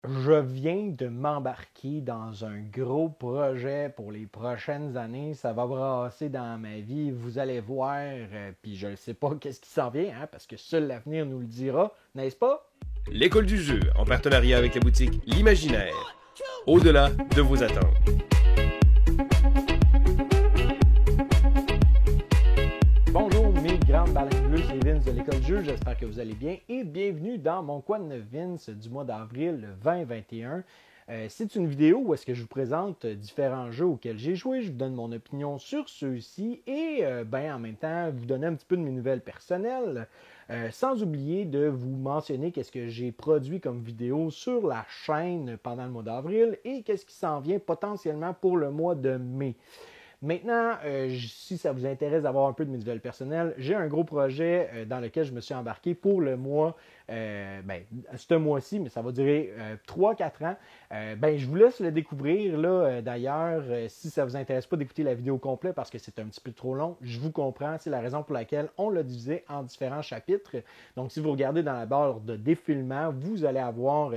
Je viens de m'embarquer dans un gros projet pour les prochaines années. Ça va brasser dans ma vie. Vous allez voir. Puis je ne sais pas qu'est-ce qui s'en vient, hein, parce que seul l'avenir nous le dira, n'est-ce pas? L'école du jeu, en partenariat avec la boutique L'Imaginaire. Au-delà de vos attentes. Bonjour mes grandes baleines bleues, c'est Vince de l'école du jeu. J'espère que vous allez bien et bienvenue dans mon coin de Vince du mois d'avril 2021. C'est une vidéo où est-ce que je vous présente différents jeux auxquels j'ai joué, je vous donne mon opinion sur ceux-ci et en même temps vous donner un petit peu de mes nouvelles personnelles, sans oublier de vous mentionner qu'est-ce que j'ai produit comme vidéo sur la chaîne pendant le mois d'avril et qu'est-ce qui s'en vient potentiellement pour le mois de mai. Maintenant, si ça vous intéresse d'avoir un peu de mes nouvelles personnelles, j'ai un gros projet dans lequel je me suis embarqué pour le mois, ce mois-ci, mais ça va durer 3-4 ans. Je vous laisse le découvrir. Là, d'ailleurs, si ça ne vous intéresse pas d'écouter la vidéo complète parce que c'est un petit peu trop long, je vous comprends. C'est la raison pour laquelle on l'a divisé en différents chapitres. Donc, si vous regardez dans la barre de défilement, vous allez avoir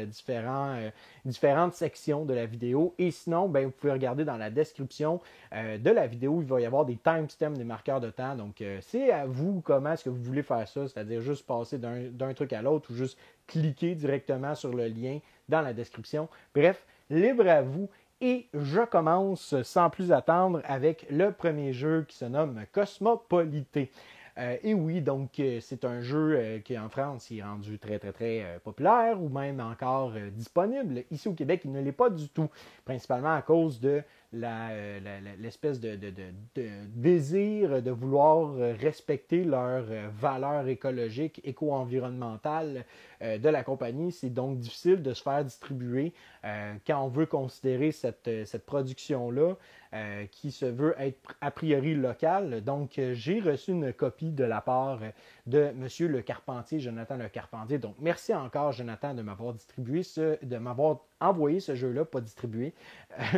différentes sections de la vidéo. Et sinon, vous pouvez regarder dans la description de la vidéo, il va y avoir des timestamps, des marqueurs de temps. Donc, c'est à vous comment est-ce que vous voulez faire ça, c'est-à-dire juste passer d'un truc à l'autre ou juste cliquer directement sur le lien dans la description. Bref, libre à vous. Et je commence sans plus attendre avec le premier jeu qui se nomme Cosmopolité. Et oui, donc c'est un jeu qui en France est rendu très très très populaire ou même encore disponible. Ici au Québec, il ne l'est pas du tout, principalement à cause de l'espèce de désir de vouloir respecter leurs valeurs écologiques, éco-environnementales de la compagnie. C'est donc difficile de se faire distribuer quand on veut considérer cette production-là qui se veut être a priori locale. Donc, j'ai reçu une copie de la part de M. Le Carpentier, Jonathan Le Carpentier. Donc, merci encore, Jonathan, de m'avoir de m'avoir envoyé ce jeu-là, pas distribué.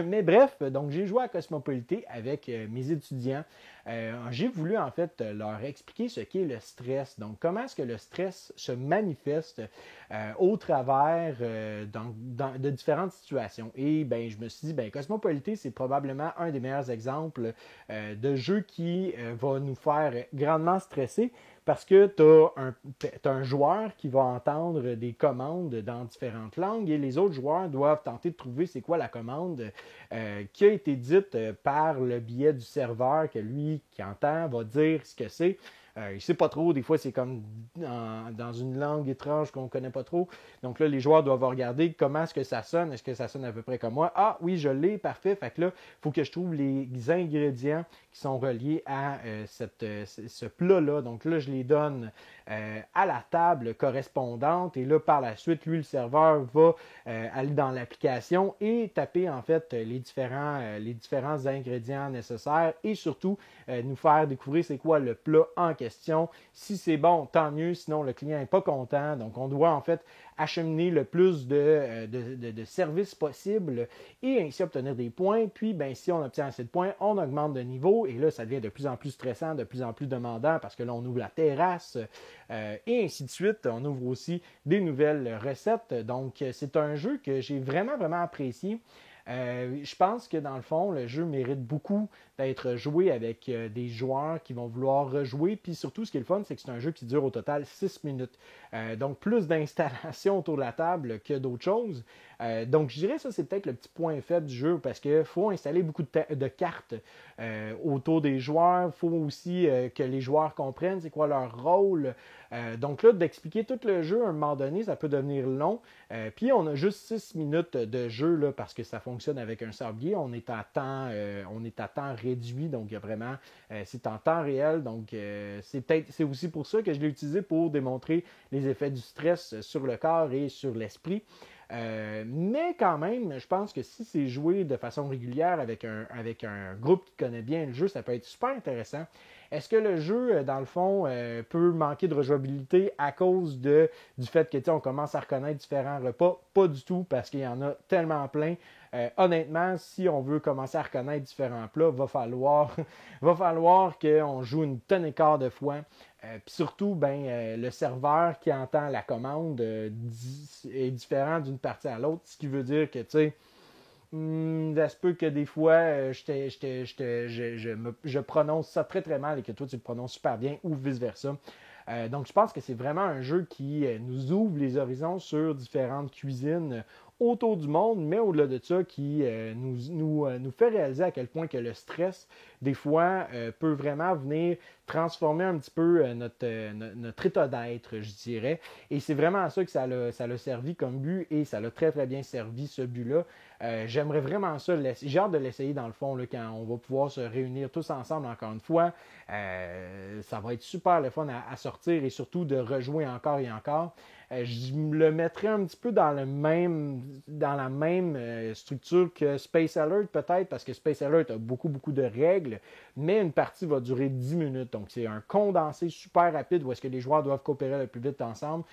Mais bref, donc j'ai joué à Cosmopolité avec mes étudiants. J'ai voulu en fait leur expliquer ce qu'est le stress. Donc, comment est-ce que le stress se manifeste au travers de différentes situations. Et je me suis dit, Cosmopolité, c'est probablement un des meilleurs exemples de jeu qui va nous faire grandement stresser parce que tu as un joueur qui va entendre des commandes dans différentes langues et les autres joueurs doivent tenter de trouver c'est quoi la commande qui a été dite par le biais du serveur que lui qui entend va dire ce que c'est. Il ne sait pas trop, des fois c'est comme dans une langue étrange qu'on ne connaît pas trop. Donc là, les joueurs doivent regarder comment est-ce que ça sonne. Est-ce que ça sonne à peu près comme moi? Ah oui, je l'ai, parfait. Fait que là, il faut que je trouve les ingrédients qui sont reliés à ce plat-là. Donc là, je les donne à la table correspondante. Et là, par la suite, lui, le serveur va aller dans l'application et taper en fait les différents ingrédients nécessaires et surtout nous faire découvrir c'est quoi le plat en question. Si c'est bon, tant mieux. Sinon, le client n'est pas content. Donc, on doit en fait acheminer le plus de services possible et ainsi obtenir des points. Puis, si on obtient assez de points, on augmente de niveau. Et là, ça devient de plus en plus stressant, de plus en plus demandant parce que là, on ouvre la terrasse et ainsi de suite. On ouvre aussi des nouvelles recettes. Donc, c'est un jeu que j'ai vraiment, vraiment apprécié. Je pense que dans le fond, le jeu mérite beaucoup d'être joué avec des joueurs qui vont vouloir rejouer. Puis surtout, ce qui est le fun, c'est que c'est un jeu qui dure au total 6 minutes. Donc, plus d'installation autour de la table que d'autres choses. Donc, je dirais ça, c'est peut-être le petit point faible du jeu parce qu'il faut installer beaucoup de cartes autour des joueurs. Il faut aussi que les joueurs comprennent c'est quoi leur rôle. Donc là, d'expliquer tout le jeu à un moment donné, ça peut devenir long. Puis on a juste 6 minutes de jeu là, parce que ça fonctionne avec un sablier. On est à temps réduit, donc il y a vraiment c'est en temps réel. Donc c'est aussi pour ça que je l'ai utilisé pour démontrer les effets du stress sur le corps et sur l'esprit. Mais quand même, je pense que si c'est joué de façon régulière avec un groupe qui connaît bien le jeu, ça peut être super intéressant. Est-ce que le jeu, dans le fond, peut manquer de rejouabilité à cause du fait que on commence à reconnaître différents repas? Pas du tout, parce qu'il y en a tellement plein. Honnêtement, si on veut commencer à reconnaître différents plats, va falloir qu'on joue une tonne et quart de fois. Puis surtout, le serveur qui entend la commande est différent d'une partie à l'autre, ce qui veut dire que, tu sais, ça se peut que des fois, je prononce ça très très mal et que toi tu le prononces super bien ou vice-versa. Donc je pense que c'est vraiment un jeu qui nous ouvre les horizons sur différentes cuisines autour du monde, mais au-delà de ça, qui nous fait réaliser à quel point que le stress, des fois, peut vraiment venir transformer un petit peu notre état d'être, je dirais. Et c'est vraiment à ça que ça l'a servi comme but et ça l'a très très bien servi ce but-là. J'aimerais vraiment ça, j'ai hâte de l'essayer dans le fond, là, quand on va pouvoir se réunir tous ensemble encore une fois. Ça va être super le fun à sortir et surtout de rejouer encore et encore. Je le mettrais un petit peu dans la même structure que Space Alert peut-être, parce que Space Alert a beaucoup de règles, mais une partie va durer 10 minutes. Donc c'est un condensé super rapide où est-ce que les joueurs doivent coopérer le plus vite ensemble.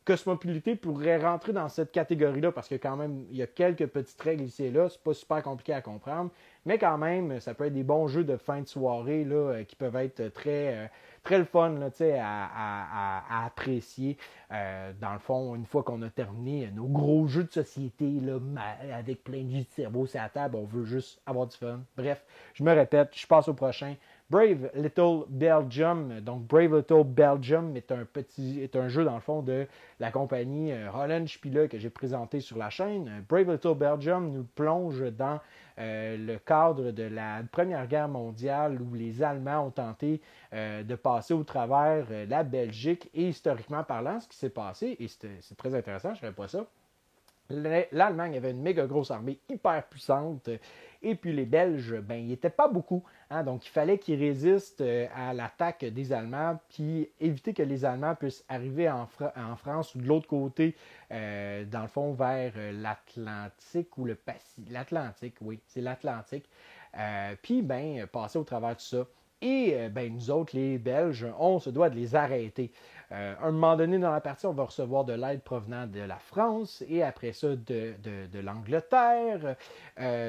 Cosmopolité pourrait rentrer dans cette catégorie-là parce que quand même, il y a quelques petites règles ici et là. C'est pas super compliqué à comprendre. Mais quand même, ça peut être des bons jeux de fin de soirée là, qui peuvent être très le fun là, à apprécier. Dans le fond, une fois qu'on a terminé nos gros jeux de société là, avec plein de jeux de cerveau sur la table, on veut juste avoir du fun. Bref, je me répète, je passe au prochain. Brave Little Belgium. Donc, Brave Little Belgium est un jeu, dans le fond, de la compagnie Holland Spiele que j'ai présenté sur la chaîne. Brave Little Belgium nous plonge dans le cadre de la Première Guerre mondiale où les Allemands ont tenté de passer au travers la Belgique et historiquement parlant, ce qui s'est passé, et c'est très intéressant, je ne savais pas ça, l'Allemagne avait une méga grosse armée hyper puissante et puis les Belges, ils n'étaient pas beaucoup. Hein, donc il fallait qu'ils résistent à l'attaque des Allemands puis éviter que les Allemands puissent arriver en France ou de l'autre côté, dans le fond, vers l'Atlantique ou le Pacifique. L'Atlantique, oui, c'est l'Atlantique. Puis, passer au travers de ça. Et nous autres, les Belges, on se doit de les arrêter. À un moment donné dans la partie, on va recevoir de l'aide provenant de la France et après ça de l'Angleterre.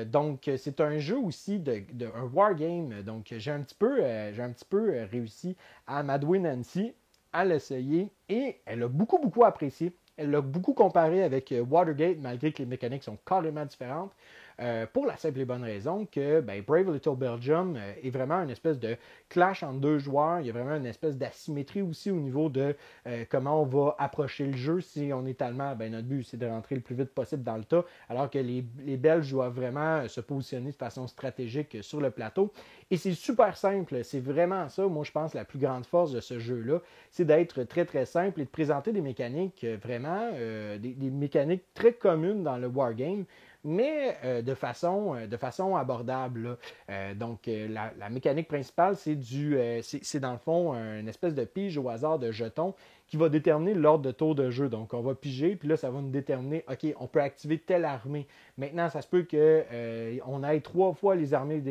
Donc, c'est un jeu aussi un wargame. Donc, j'ai un petit peu réussi à m'adouer Nancy à l'essayer et elle a beaucoup apprécié. Elle l'a beaucoup comparé avec Watergate, malgré que les mécaniques sont carrément différentes. Pour la simple et bonne raison que Brave Little Belgium est vraiment une espèce de clash entre deux joueurs. Il y a vraiment une espèce d'asymétrie aussi au niveau de comment on va approcher le jeu. Si on est allemand, notre but c'est de rentrer le plus vite possible dans le tas, alors que les Belges doivent vraiment se positionner de façon stratégique sur le plateau. Et c'est super simple. C'est vraiment ça, moi je pense, la plus grande force de ce jeu-là. C'est d'être très très simple et de présenter des mécaniques vraiment, des mécaniques très communes dans le wargame, mais de façon abordable. Donc, la mécanique principale, c'est dans le fond une espèce de pige au hasard de jetons qui va déterminer l'ordre de tour de jeu. Donc, on va piger, puis là, ça va nous déterminer, OK, on peut activer telle armée. Maintenant, ça se peut qu'on ait 3 fois les armées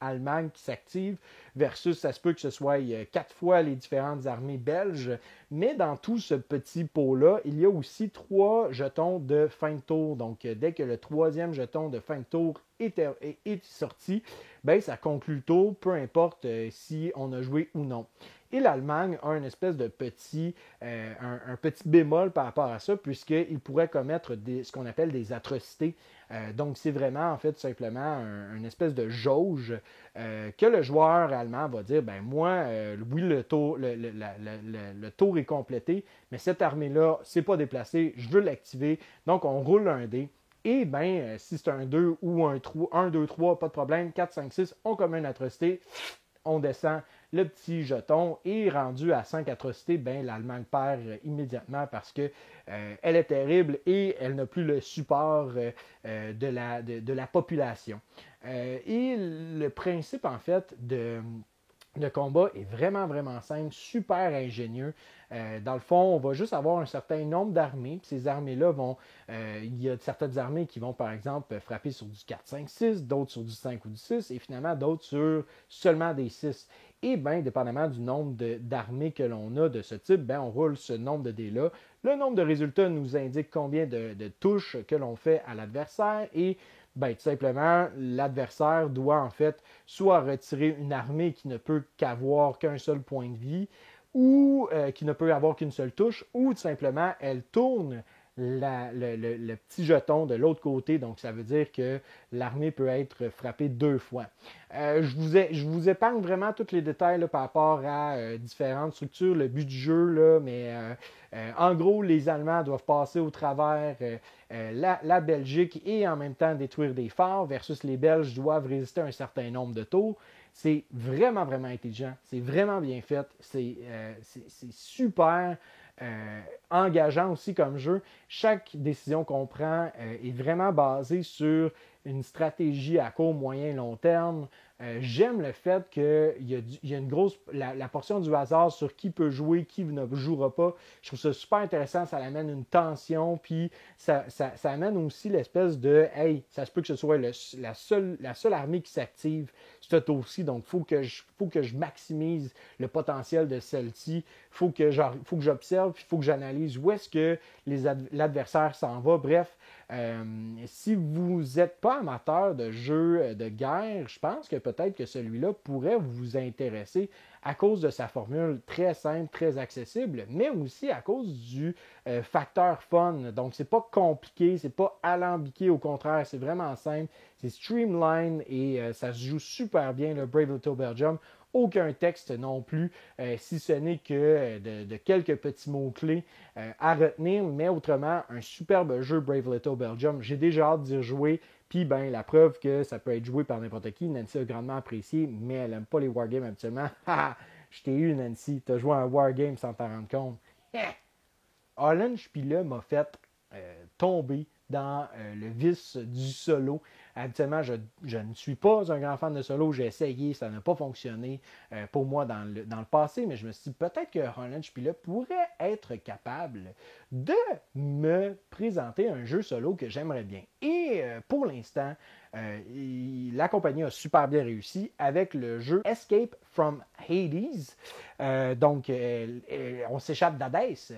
allemandes qui s'activent, versus ça se peut que ce soit 4 fois les différentes armées belges. Mais dans tout ce petit pot-là, il y a aussi 3 jetons de fin de tour. Donc, dès que le 3e jeton de fin de tour est sorti, ça conclut le tour, peu importe si on a joué ou non. Et l'Allemagne a une espèce de un petit bémol par rapport à ça, puisqu'il pourrait commettre ce qu'on appelle des atrocités. Donc, c'est vraiment, en fait, simplement une espèce de jauge que le joueur allemand va dire, moi, oui, le tour est complété, mais cette armée-là, c'est pas déplacée, je veux l'activer. Donc, on roule un dé. Et si c'est un 2 ou un 3, 1, 2, 3, pas de problème, 4, 5, 6, on commet une atrocité, on descend le petit jeton et rendu à 5 atrocités, l'Allemagne perd immédiatement parce que elle est terrible et elle n'a plus le support de la population. Et le principe, en fait, de combat est vraiment simple, super ingénieux. Dans le fond, on va juste avoir un certain nombre d'armées. Puis ces armées-là il y a certaines armées qui vont, par exemple, frapper sur du 4, 5, 6, d'autres sur du 5 ou du 6, et finalement d'autres sur seulement des 6. Et dépendamment du nombre d'armées que l'on a de ce type, on roule ce nombre de dés-là. Le nombre de résultats nous indique combien de touches que l'on fait à l'adversaire et Ben, tout simplement, l'adversaire doit en fait soit retirer une armée qui ne peut qu'avoir qu'un seul point de vie, ou qui ne peut avoir qu'une seule touche, ou tout simplement, elle tourne le petit jeton de l'autre côté. Donc, ça veut dire que l'armée peut être frappée 2 fois. Je vous épargne vraiment tous les détails là, par rapport à différentes structures, le but du jeu, là, mais en gros, les Allemands doivent passer au travers la Belgique et en même temps détruire des forts, versus les Belges doivent résister à un certain nombre de tours. C'est vraiment, vraiment intelligent. C'est vraiment bien fait. C'est super engageant aussi comme jeu. Chaque décision qu'on prend est vraiment basée sur une stratégie à court, moyen, long terme. J'aime le fait qu'il y a une grosse... La portion du hasard sur qui peut jouer, qui ne jouera pas. Je trouve ça super intéressant. Ça amène une tension. Puis ça amène aussi l'espèce de « Hey, ça se peut que ce soit la seule armée qui s'active ce tour-ci. Donc, il faut que je maximise le potentiel de celle-ci. Il faut que j'observe. Puis il faut que j'analyse où est-ce que l'adversaire s'en va. Bref, si vous n'êtes pas amateur de jeux de guerre, je pense que peut-être que celui-là pourrait vous intéresser à cause de sa formule très simple, très accessible, mais aussi à cause du facteur fun. Donc, c'est pas compliqué, c'est pas alambiqué, au contraire, c'est vraiment simple, c'est streamline et ça se joue super bien, le Brave Little Belgium. Aucun texte non plus, si ce n'est que de quelques petits mots-clés à retenir, mais autrement, un superbe jeu Brave Little Belgium. J'ai déjà hâte d'y rejouer, puis ben, la preuve que ça peut être joué par n'importe qui. Nancy a grandement apprécié, mais elle n'aime pas les wargames habituellement. Je t'ai eu, Nancy, t'as joué à un wargame sans t'en rendre compte. Holland Spiele m'a fait tomber dans le vice du solo. Habituellement, je ne suis pas un grand fan de solo. J'ai essayé, ça n'a pas fonctionné pour moi dans le passé, mais je me suis dit peut-être que Holland Spiele pourrait être capable de me présenter un jeu solo que j'aimerais bien. Et pour l'instant, la compagnie a super bien réussi avec le jeu Escape from Hades. Donc, on s'échappe d'Hadès.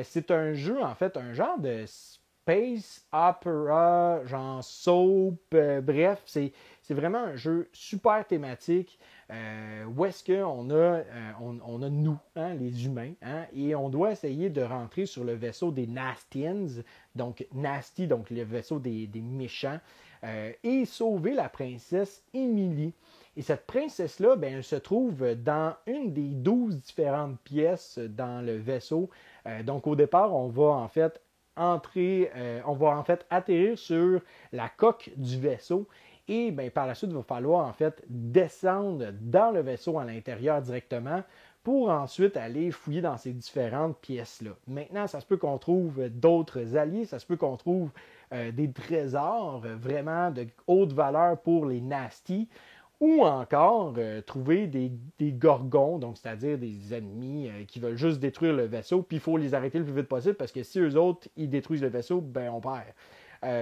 C'est un jeu, en fait, un genre de space opera, genre soap, bref, c'est vraiment un jeu super thématique où est-ce qu'on a, on a nous, hein, les humains, hein, et on doit essayer de rentrer sur le vaisseau des Nastians, donc Nasty, donc le vaisseau des méchants, et sauver la princesse Emily. Et cette princesse-là, ben, elle se trouve dans une des 12 différentes pièces dans le vaisseau. Donc au départ, on va en fait atterrir sur la coque du vaisseau et bien, par la suite, il va falloir en fait descendre dans le vaisseau à l'intérieur directement pour ensuite aller fouiller dans ces différentes pièces-là. Maintenant, ça se peut qu'on trouve d'autres alliés, ça se peut qu'on trouve des trésors vraiment de haute valeur pour les Nasty, ou encore trouver des gorgons, donc c'est-à-dire des ennemis qui veulent juste détruire le vaisseau, puis il faut les arrêter le plus vite possible parce que si eux autres ils détruisent le vaisseau, ben on perd.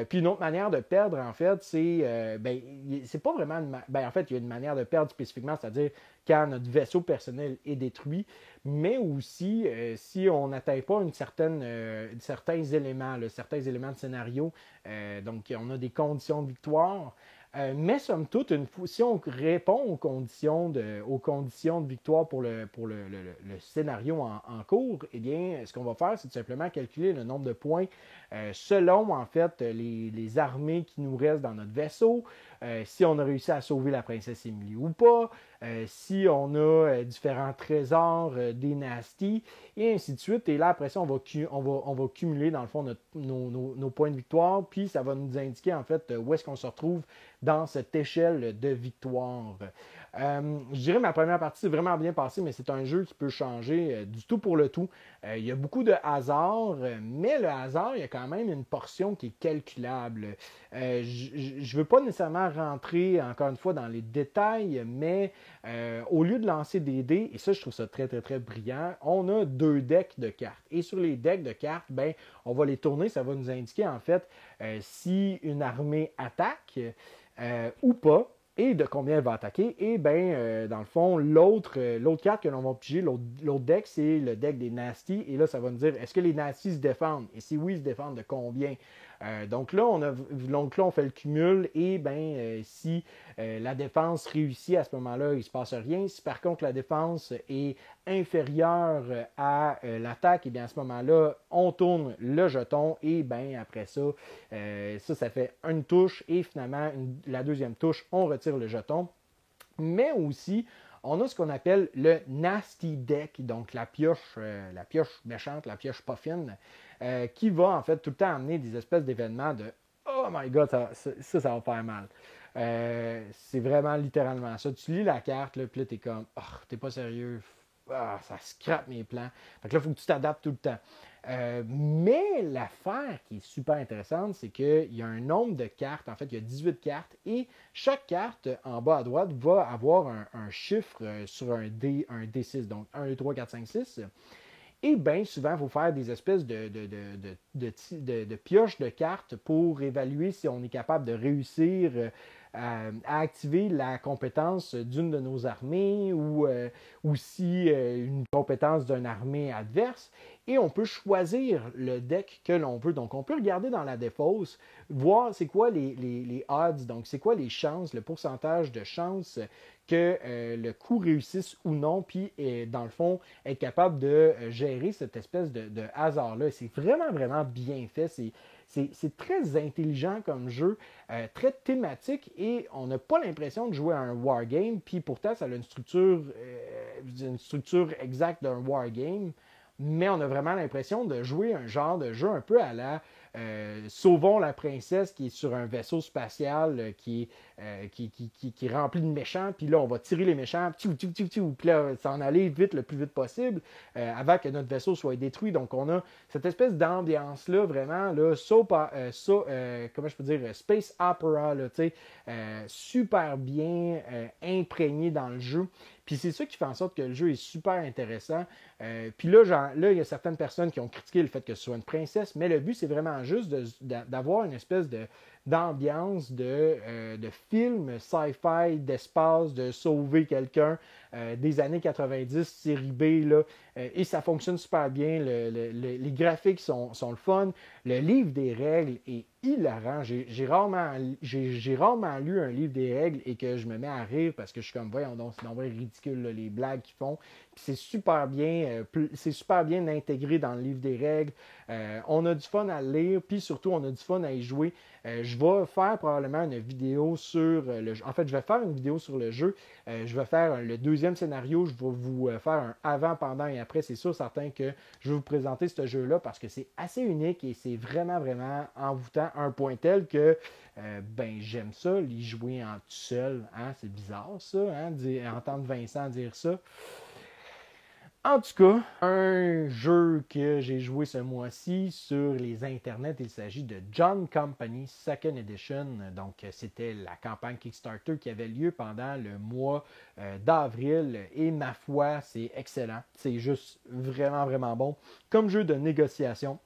Puis une autre manière de perdre, en fait, c'est pas vraiment en fait, il y a une manière de perdre spécifiquement, c'est-à-dire quand notre vaisseau personnel est détruit, mais aussi si on n'atteint pas certains éléments de scénario, donc on a des conditions de victoire. Mais somme toute, si on répond aux conditions de victoire pour le scénario en cours, eh bien, ce qu'on va faire, c'est tout simplement calculer le nombre de points selon, en fait, les armées qui nous restent dans notre vaisseau, si on a réussi à sauver la princesse Emily ou pas, si on a différents trésors des Nasty, et ainsi de suite. Et là, après ça, on va cumuler, dans le fond, nos points de victoire, puis ça va nous indiquer, en fait, où est-ce qu'on se retrouve dans cette échelle de victoire. Je dirais ma première partie s'est vraiment bien passée, mais c'est un jeu qui peut changer du tout pour le tout. Il y a beaucoup de hasard, mais le hasard, il y a quand même une portion qui est calculable. Je ne veux pas nécessairement rentrer, encore une fois, dans les détails, mais au lieu de lancer des dés, et ça, je trouve ça très, très, très brillant, on a 2 decks de cartes. Et sur les decks de cartes, ben, on va les tourner, ça va nous indiquer, en fait, si une armée attaque ou pas, et de combien elle va attaquer. Et bien, dans le fond, l'autre carte que l'on va piger, l'autre deck, c'est le deck des Nasty. Et là, ça va nous dire, est-ce que les Nasty se défendent? Et si oui, ils se défendent de combien? Donc là, on fait le cumul et si la défense réussit à ce moment-là, il ne se passe rien. Si par contre la défense est inférieure à l'attaque, et bien à ce moment-là, on tourne le jeton et après ça, ça fait une touche et finalement, la deuxième touche, on retire le jeton. Mais aussi, on a ce qu'on appelle le Nasty Deck, donc la pioche méchante, la pioche pas fine, qui va en fait tout le temps amener des espèces d'événements de Oh my god, ça va faire mal. C'est vraiment littéralement ça. Tu lis la carte, là, puis là, t'es comme oh, t'es pas sérieux. Ah, ça scrape mes plans. Fait que là, il faut que tu t'adaptes tout le temps. Mais l'affaire qui est super intéressante, c'est qu'il y a un nombre de cartes. En fait, il y a 18 cartes et chaque carte en bas à droite va avoir un chiffre sur un D6. Donc 1, 2, 3, 4, 5, 6. Et bien souvent, il faut faire des espèces de pioches de cartes pour évaluer si on est capable de réussir à activer la compétence d'une de nos armées ou si une compétence d'une armée adverse. Et on peut choisir le deck que l'on veut. Donc, on peut regarder dans la défausse, voir c'est quoi les odds, donc c'est quoi les chances, le pourcentage de chances que le coup réussisse ou non, puis dans le fond, être capable de gérer cette espèce de hasard-là. C'est vraiment, vraiment bien fait. C'est très intelligent comme jeu, très thématique et on n'a pas l'impression de jouer à un wargame, puis pourtant ça a une structure exacte d'un wargame, mais on a vraiment l'impression de jouer un genre de jeu un peu à la Sauvons la princesse qui est sur un vaisseau spatial qui est rempli de méchants, puis là on va tirer les méchants, puis là s'en aller vite le plus vite possible avant que notre vaisseau soit détruit. Donc on a cette espèce d'ambiance-là, vraiment, là, comment je peux dire, space opera, là, super bien imprégné dans le jeu. Puis c'est ça qui fait en sorte que le jeu est super intéressant. Puis là, il y a certaines personnes qui ont critiqué le fait que ce soit une princesse, mais le but, c'est vraiment juste d'avoir une espèce d'ambiance de film sci-fi, d'espace, de sauver quelqu'un des années 90, série B, là, et ça fonctionne super bien. Les graphiques sont le fun. Le livre des règles est hilarant. J'ai rarement lu un livre des règles et que je me mets à rire parce que je suis comme, voyons donc, c'est ridicule, là, les blagues qu'ils font. Puis c'est super bien intégré dans le livre des règles. On a du fun à le lire, puis surtout, on a du fun à y jouer. Je vais faire probablement une vidéo sur le jeu. En fait, je vais faire une vidéo sur le jeu. Je vais faire le deuxième scénario. Je vais vous faire un avant, pendant et après. C'est sûr, certain que je vais vous présenter ce jeu-là parce que c'est assez unique et c'est vraiment, vraiment envoûtant. Un point tel que j'aime ça, l'y jouer en tout seul. Hein? C'est bizarre, ça, hein? Entendre Vincent dire ça. En tout cas, un jeu que j'ai joué ce mois-ci sur les internets, il s'agit de John Company Second Edition. Donc, c'était la campagne Kickstarter qui avait lieu pendant le mois d'avril. Et ma foi, c'est excellent. C'est juste vraiment, vraiment bon. Comme jeu de négociation,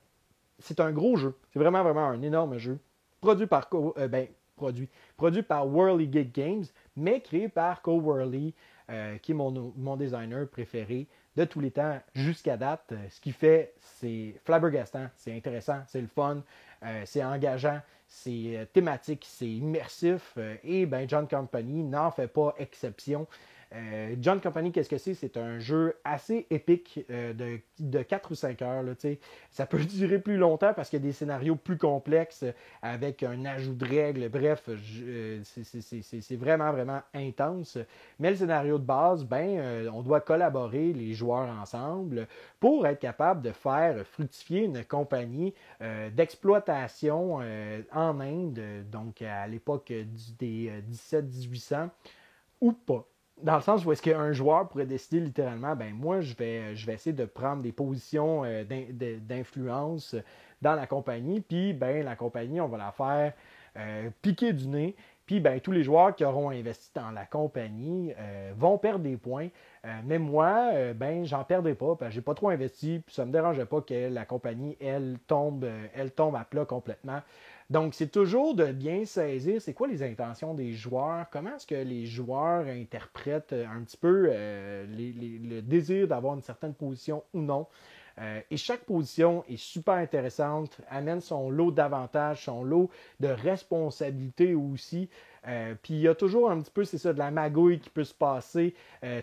c'est un gros jeu. C'est vraiment, vraiment un énorme jeu. Produit par Whirly Gig Games, mais créé par Co Whirly, qui est mon designer préféré de tous les temps jusqu'à date. Ce qu'il fait, c'est flabbergastant, c'est intéressant, c'est le fun, c'est engageant, c'est thématique, c'est immersif. Et John Company n'en fait pas exception. John Company, qu'est-ce que c'est? C'est un jeu assez épique de 4 ou 5 heures. Là, ça peut durer plus longtemps parce qu'il y a des scénarios plus complexes avec un ajout de règles. Bref, c'est vraiment, vraiment intense. Mais le scénario de base, on doit collaborer les joueurs ensemble pour être capable de faire fructifier une compagnie d'exploitation en Inde, donc à l'époque des 17-1800, ou pas. Dans le sens où est-ce qu'un joueur pourrait décider littéralement, moi, je vais essayer de prendre des positions d'influence dans la compagnie, puis la compagnie, on va la faire piquer du nez, puis tous les joueurs qui auront investi dans la compagnie vont perdre des points, mais moi, j'en perdrai pas, parce que j'ai pas trop investi, puis ça me dérangeait pas que la compagnie, elle tombe à plat complètement. Donc, c'est toujours de bien saisir c'est quoi les intentions des joueurs, comment est-ce que les joueurs interprètent un petit peu le désir d'avoir une certaine position ou non. Et chaque position est super intéressante, amène son lot d'avantages, son lot de responsabilités aussi. Puis il y a toujours un petit peu, c'est ça, de la magouille qui peut se passer.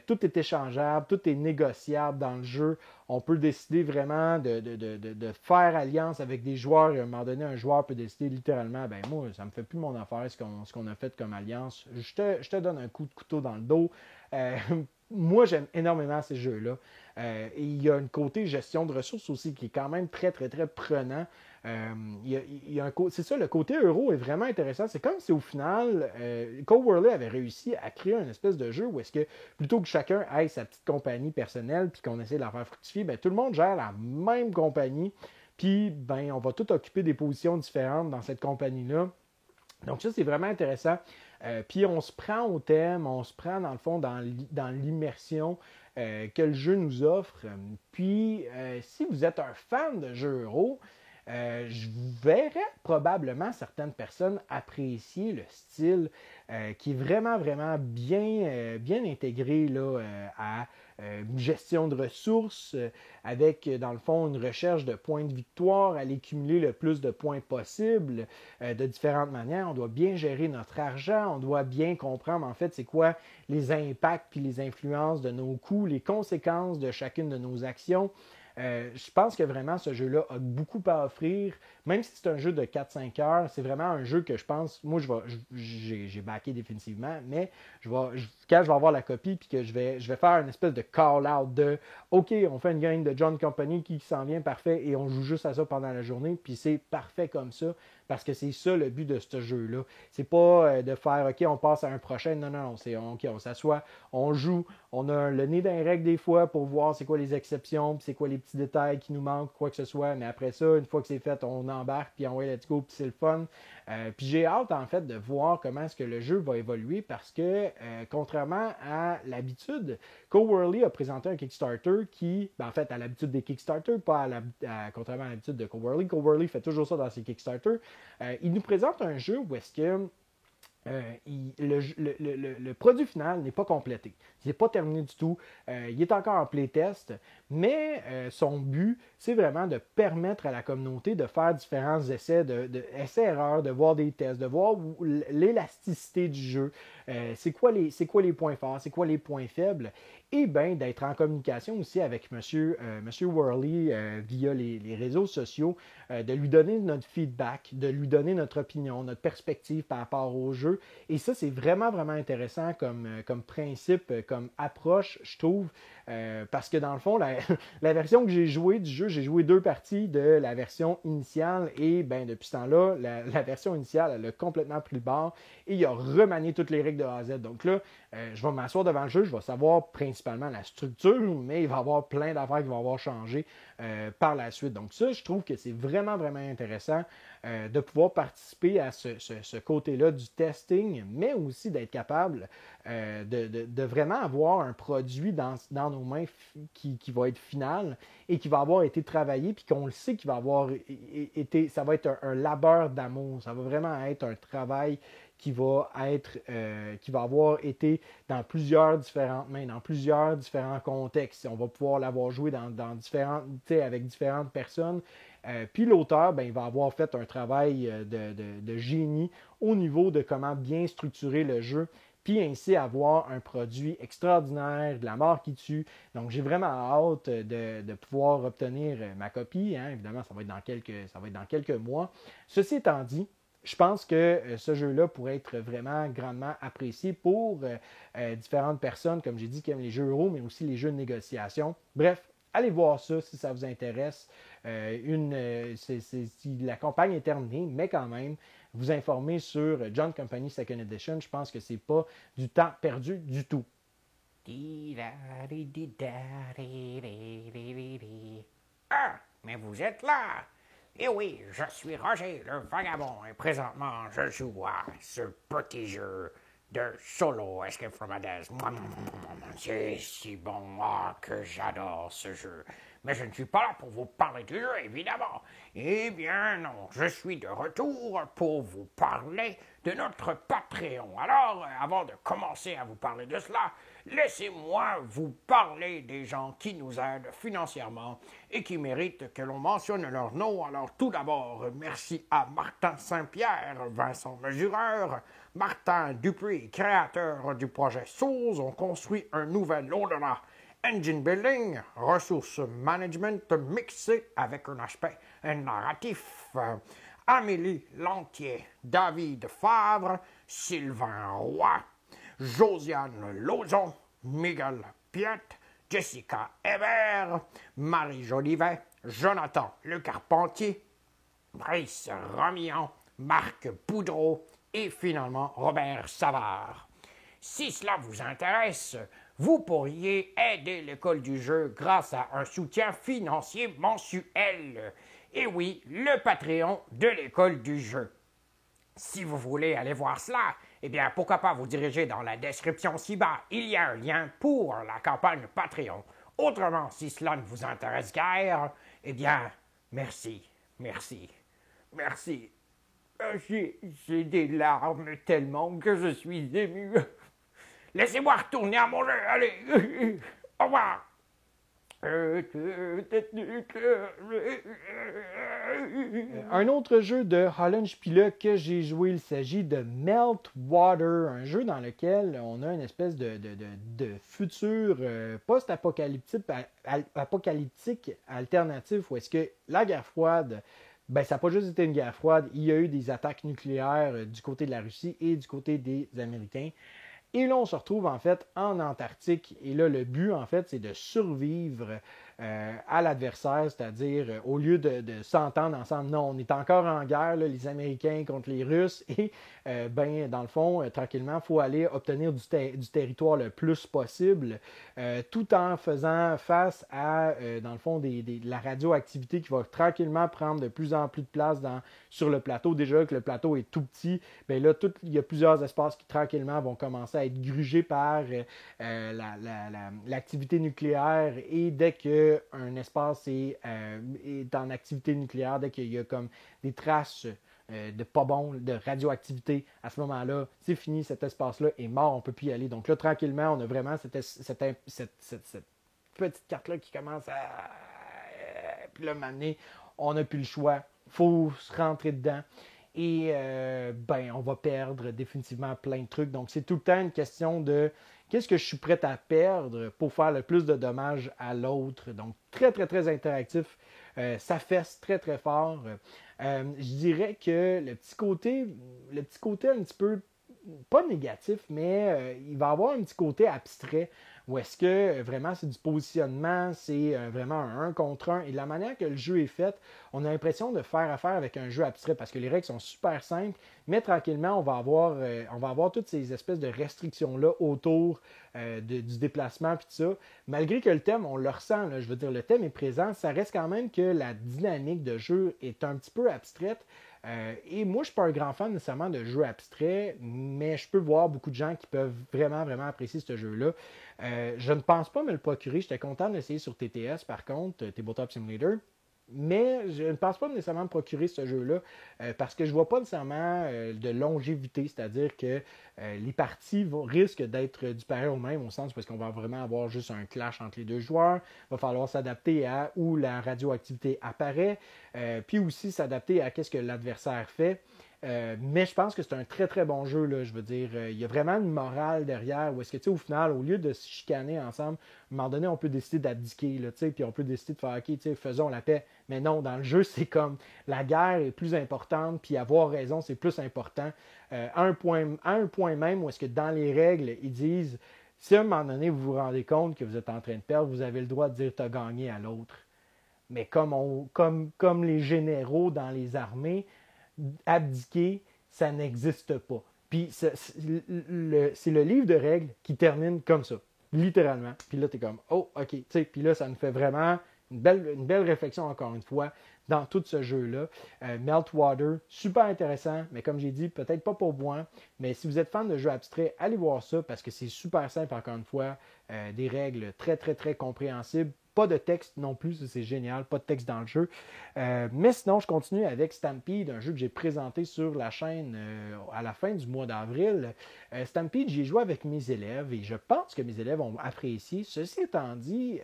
Tout est échangeable, tout est négociable dans le jeu. On peut décider vraiment de faire alliance avec des joueurs. Et à un moment donné, un joueur peut décider littéralement, ben moi, ça me fait plus mon affaire ce qu'on a fait comme alliance. Je te donne un coup de couteau dans le dos. Moi, j'aime énormément ces jeux-là. Et il y a un côté gestion de ressources aussi qui est quand même très, très, très prenant. C'est ça, le côté euro est vraiment intéressant. C'est comme si au final, Coworley avait réussi à créer une espèce de jeu où est-ce que plutôt que chacun ait sa petite compagnie personnelle puis qu'on essaie de la faire fructifier, ben, tout le monde gère la même compagnie. Puis ben, on va tout occuper des positions différentes dans cette compagnie-là. Donc ça, c'est vraiment intéressant. Puis on se prend au thème, on se prend dans le fond dans l'immersion que le jeu nous offre. Puis si vous êtes un fan de jeux euro, je verrais probablement certaines personnes apprécier le style qui est vraiment, vraiment bien intégré là, à une gestion de ressources avec, dans le fond, une recherche de points de victoire, aller cumuler le plus de points possible de différentes manières. On doit bien gérer notre argent, on doit bien comprendre, en fait, c'est quoi les impacts puis les influences de nos coûts, les conséquences de chacune de nos actions. Je pense que vraiment ce jeu-là a beaucoup à offrir. Même si c'est un jeu de 4-5 heures, c'est vraiment un jeu que je pense, moi j'ai backé définitivement, mais quand je vais avoir la copie puis que je vais faire une espèce de call-out de OK, on fait une game de John Company qui s'en vient parfait et on joue juste à ça pendant la journée, puis c'est parfait comme ça. Parce que c'est ça le but de ce jeu-là. C'est pas de faire OK, on passe à un prochain. Non. C'est OK, on s'assoit, on joue, on a le nez dans les règles des fois pour voir c'est quoi les exceptions, puis c'est quoi les petits détails qui nous manquent, quoi que ce soit. Mais après ça, une fois que c'est fait, on embarque, puis on va let's go, puis c'est le fun. Puis j'ai hâte en fait de voir comment est-ce que le jeu va évoluer parce que contrairement à l'habitude, Coworley a présenté un Kickstarter qui, en fait, à l'habitude des Kickstarter, pas contrairement à l'habitude de Coworley. Coworley fait toujours ça dans ses Kickstarter. Il nous présente un jeu où est-ce que le produit final n'est pas complété. Il n'est pas terminé du tout. Il est encore en playtest, mais son but, c'est vraiment de permettre à la communauté de faire différents essais, essais-erreurs, de voir des tests, de voir l'élasticité du jeu, c'est quoi les points forts, c'est quoi les points faibles, et bien d'être en communication aussi avec Monsieur Worley via les réseaux sociaux, de lui donner notre feedback, de lui donner notre opinion, notre perspective par rapport au jeu. Et ça, c'est vraiment, vraiment intéressant comme principe, comme approche, je trouve, parce que dans le fond, la version que j'ai jouée du jeu, j'ai joué 2 parties de la version initiale et ben depuis ce temps-là, la version initiale, elle a complètement pris le bord et il a remanié toutes les règles de A à Z. Donc là, je vais m'asseoir devant le jeu, je vais savoir principalement la structure, mais il va y avoir plein d'affaires qui vont avoir changé par la suite. Donc ça, je trouve que c'est vraiment, vraiment intéressant de pouvoir participer à ce côté-là du testing, mais aussi d'être capable de vraiment avoir un produit dans nos mains qui va être final et qui va avoir été travaillé, puis qu'on le sait qu'il va avoir été, ça va être un labeur d'amour, ça va vraiment être un travail qui va avoir été dans plusieurs différentes mains, dans plusieurs différents contextes. On va pouvoir l'avoir joué avec différentes personnes. Puis l'auteur, ben, il va avoir fait un travail de génie au niveau de comment bien structurer le jeu, puis ainsi avoir un produit extraordinaire, de la mort qui tue. Donc j'ai vraiment hâte de pouvoir obtenir ma copie. Hein. Évidemment, ça va être dans quelques mois. Ceci étant dit, je pense que ce jeu-là pourrait être vraiment grandement apprécié pour différentes personnes, comme j'ai dit, qui aiment les jeux euro, mais aussi les jeux de négociation. Bref, allez voir ça si ça vous intéresse. Si la campagne est terminée, mais quand même, vous informer sur John Company Second Edition, je pense que c'est pas du temps perdu du tout. Ah, mais vous êtes là! Eh oui, je suis Roger, le vagabond, et présentement, je joue à ce petit jeu de solo Escape from Hades. C'est si bon, que j'adore ce jeu. Mais je ne suis pas là pour vous parler du jeu, évidemment. Eh bien non, je suis de retour pour vous parler de notre Patreon. Alors, avant de commencer à vous parler de cela, laissez-moi vous parler des gens qui nous aident financièrement et qui méritent que l'on mentionne leur nom. Alors tout d'abord, merci à Martin Saint-Pierre, Vincent Mesureur, Martin Dupuis, créateur du projet Source. On construit un nouvel au-delà. Engine Building, ressources management mixé avec un aspect narratif. Amélie Lantier, David Favre, Sylvain Roy, Josiane Lauzon, Miguel Piette, Jessica Hébert, Marie Jolivet, Jonathan Le Carpentier, Brice Romillon, Marc Poudreau et finalement Robert Savard. Si cela vous intéresse, vous pourriez aider l'école du jeu grâce à un soutien financier mensuel. Et oui, le Patreon de l'école du jeu. Si vous voulez aller voir cela, eh bien, pourquoi pas vous diriger dans la description ci-bas. Il y a un lien pour la campagne Patreon. Autrement, si cela ne vous intéresse guère, eh bien, merci. J'ai des larmes tellement que je suis ému. Laissez-moi retourner à mon jeu, allez. Au revoir. Un autre jeu de Hollandspiele que j'ai joué, il s'agit de Meltwater, un jeu dans lequel on a une espèce de futur post-apocalyptique alternatif où est-ce que la guerre froide, ben ça n'a pas juste été une guerre froide, il y a eu des attaques nucléaires du côté de la Russie et du côté des Américains. Et là, on se retrouve en fait en Antarctique. Et là, le but, en fait, c'est de survivre à l'adversaire, c'est-à-dire au lieu de s'entendre ensemble, non, on est encore en guerre, là, les Américains contre les Russes. Et dans le fond, tranquillement, il faut aller obtenir du territoire le plus possible, tout en faisant face à, dans le fond, de la radioactivité qui va tranquillement prendre de plus en plus de place sur le plateau. Déjà que le plateau est tout petit, bien là, il y a plusieurs espaces qui tranquillement vont commencer à être grugés par l'activité nucléaire. Et dès qu'un espace est en activité nucléaire, dès qu'il y a comme des traces de pas bon, de radioactivité, à ce moment-là, c'est fini, cet espace-là est mort, on ne peut plus y aller. Donc là, tranquillement, on a vraiment cette petite carte-là qui commence à... Puis là, maintenant, on n'a plus le choix. Il faut se rentrer dedans. Et on va perdre définitivement plein de trucs. Donc, c'est tout le temps une question de qu'est-ce que je suis prêt à perdre pour faire le plus de dommages à l'autre. Donc, très, très, très interactif. Ça fesse très, très fort. Je dirais que le petit côté un petit peu, pas négatif, mais il va avoir un petit côté abstrait où est-ce que vraiment c'est du positionnement, c'est vraiment un 1 contre 1. Et de la manière que le jeu est fait, on a l'impression de faire affaire avec un jeu abstrait parce que les règles sont super simples, mais tranquillement, on va avoir toutes ces espèces de restrictions-là autour du déplacement et tout ça. Malgré que le thème, on le ressent, là, je veux dire, le thème est présent, ça reste quand même que la dynamique de jeu est un petit peu abstraite. Et moi, je ne suis pas un grand fan nécessairement de jeux abstraits, mais je peux voir beaucoup de gens qui peuvent vraiment, vraiment apprécier ce jeu-là. Je ne pense pas me le procurer. J'étais content de l'essayer sur TTS, par contre, Tabletop Simulator. Mais je ne pense pas nécessairement me procurer ce jeu-là parce que je ne vois pas nécessairement de longévité, c'est-à-dire que les parties risquent d'être du pareil au même, au sens parce qu'on va vraiment avoir juste un clash entre les deux joueurs. Il va falloir s'adapter à où la radioactivité apparaît, puis aussi s'adapter à ce que l'adversaire fait. Mais je pense que c'est un très très bon jeu, là. Je veux dire, il y a vraiment une morale derrière où est-ce que, tu sais, au final, au lieu de se chicaner ensemble, à un moment donné, on peut décider d'abdiquer, là, tu sais, puis on peut décider de faire, OK, tu sais, faisons la paix. Mais non, dans le jeu, c'est comme la guerre est plus importante, puis avoir raison, c'est plus important. À un point même où est-ce que dans les règles, ils disent, si à un moment donné, vous vous rendez compte que vous êtes en train de perdre, vous avez le droit de dire « t'as gagné » à l'autre. Mais comme les généraux dans les armées, abdiquer, ça n'existe pas. Puis c'est le livre de règles qui termine comme ça, littéralement. Puis là, tu es comme, oh, OK. Puis là, ça nous fait vraiment une belle réflexion, encore une fois, dans tout ce jeu-là. Meltwater, super intéressant, mais comme j'ai dit, peut-être pas pour moi. Mais si vous êtes fan de jeux abstraits, allez voir ça parce que c'est super simple, encore une fois. Des règles très, très, très compréhensibles. Pas de texte non plus, c'est génial, pas de texte dans le jeu. Mais sinon, je continue avec Stampede, un jeu que j'ai présenté sur la chaîne à la fin du mois d'avril. Stampede, j'y ai joué avec mes élèves et je pense que mes élèves ont apprécié. Ceci étant dit,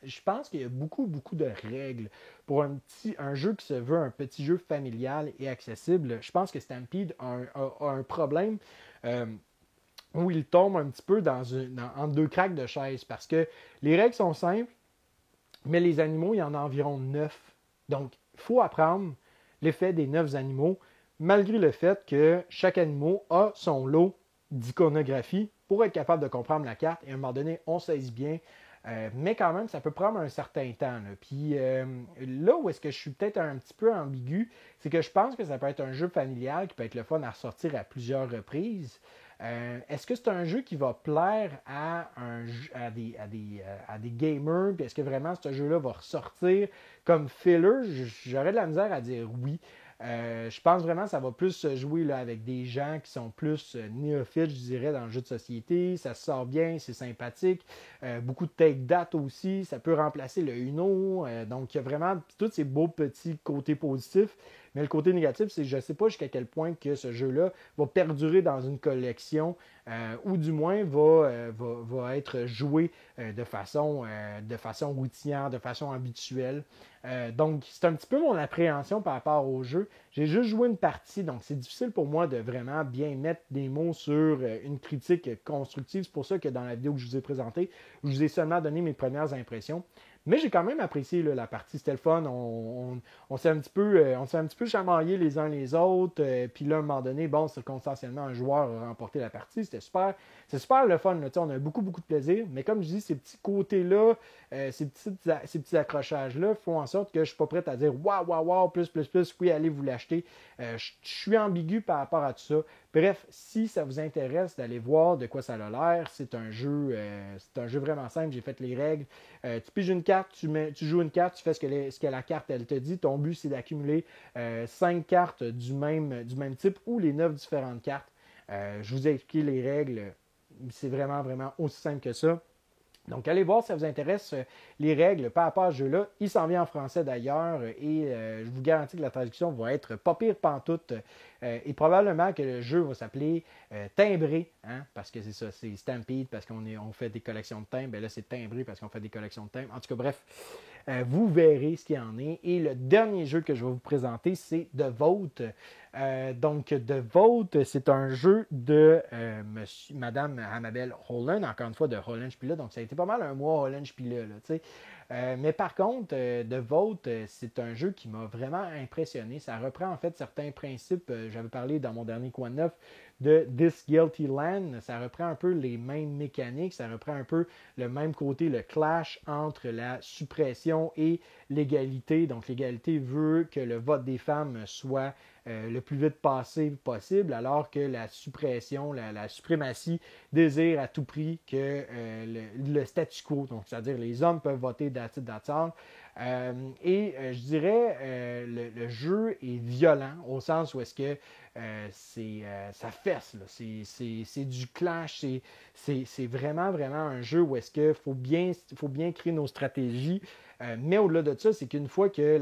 je pense qu'il y a beaucoup de règles pour un jeu qui se veut un petit jeu familial et accessible. Je pense que Stampede a un problème où il tombe un petit peu entre deux craques de chaise parce que les règles sont simples, mais les animaux, il y en a environ 9. Donc, il faut apprendre l'effet des 9 animaux, malgré le fait que chaque animal a son lot d'iconographie pour être capable de comprendre la carte. Et à un moment donné, on saisit bien. Mais quand même, ça peut prendre un certain temps. Là. Puis là où est-ce que je suis peut-être un petit peu ambigu, c'est que je pense que ça peut être un jeu familial qui peut être le fun à ressortir à plusieurs reprises. Est-ce que c'est un jeu qui va plaire à des gamers? Puis est-ce que vraiment ce jeu-là va ressortir comme filler? J'aurais de la misère à dire oui. Je pense vraiment que ça va plus se jouer là, avec des gens qui sont plus néophytes, je dirais, dans le jeu de société. Ça se sort bien, c'est sympathique. Beaucoup de take-date aussi. Ça peut remplacer le Uno. Donc, il y a vraiment tous ces beaux petits côtés positifs. Mais le côté négatif, c'est que je ne sais pas jusqu'à quel point que ce jeu-là va perdurer dans une collection ou du moins va être joué de façon routinière, de façon habituelle. Donc, c'est un petit peu mon appréhension par rapport au jeu. J'ai juste joué une partie, donc c'est difficile pour moi de vraiment bien mettre des mots sur une critique constructive. C'est pour ça que dans la vidéo que je vous ai présentée, je vous ai seulement donné mes premières impressions. Mais j'ai quand même apprécié là, la partie, c'était le fun. On s'est un petit peu chamaillé les uns les autres. Puis là, à un moment donné, bon, circonstanciellement, un joueur a remporté la partie. C'était super. C'est super le fun. Là, on a eu beaucoup de plaisir. Mais comme je dis, ces petits côtés-là, ces petits accrochages-là font en sorte que je ne suis pas prêt à dire waouh, plus, oui, allez vous l'acheter. Je suis ambigu par rapport à tout ça. Bref, si ça vous intéresse d'aller voir de quoi ça a l'air, c'est un jeu vraiment simple. J'ai fait les règles. Tu piges une carte, tu joues une carte, tu fais ce que la carte elle te dit. Ton but, c'est d'accumuler 5 cartes du même type ou les 9 différentes cartes. Je vous ai expliqué les règles. C'est vraiment aussi simple que ça. Donc, allez voir si ça vous intéresse les règles par rapport à ce jeu-là. Il s'en vient en français d'ailleurs et je vous garantis que la traduction va être pas pire pantoute. Et probablement que le jeu va s'appeler Timbré, hein, parce que c'est ça, c'est Stampede, parce qu'on fait des collections de timbres. Ben là, c'est Timbré parce qu'on fait des collections de timbres. En tout cas, bref, vous verrez ce qu'il y en est. Et le dernier jeu que je vais vous présenter, c'est The Vote. Donc, The Vote, c'est un jeu de Madame Amabel Holland, encore une fois de Holland Spiele. Donc, ça a été pas mal un mois Holland Spiele, là, tu sais. Mais par contre, The Vote, c'est un jeu qui m'a vraiment impressionné. Ça reprend en fait certains principes, j'avais parlé dans mon dernier coin neuf, de This Guilty Land. Ça reprend un peu les mêmes mécaniques, ça reprend un peu le même côté, le clash entre la suppression et l'égalité. Donc l'égalité veut que le vote des femmes soit le plus vite passé possible, alors que la suppression, la suprématie désire à tout prix que le statu quo, donc c'est-à-dire les hommes peuvent voter d'attente. Je dirais le jeu est violent au sens où est-ce que ça fesse, là. C'est du clash, c'est vraiment un jeu où est-ce qu'il faut bien créer nos stratégies. Mais au-delà de ça, c'est qu'une fois que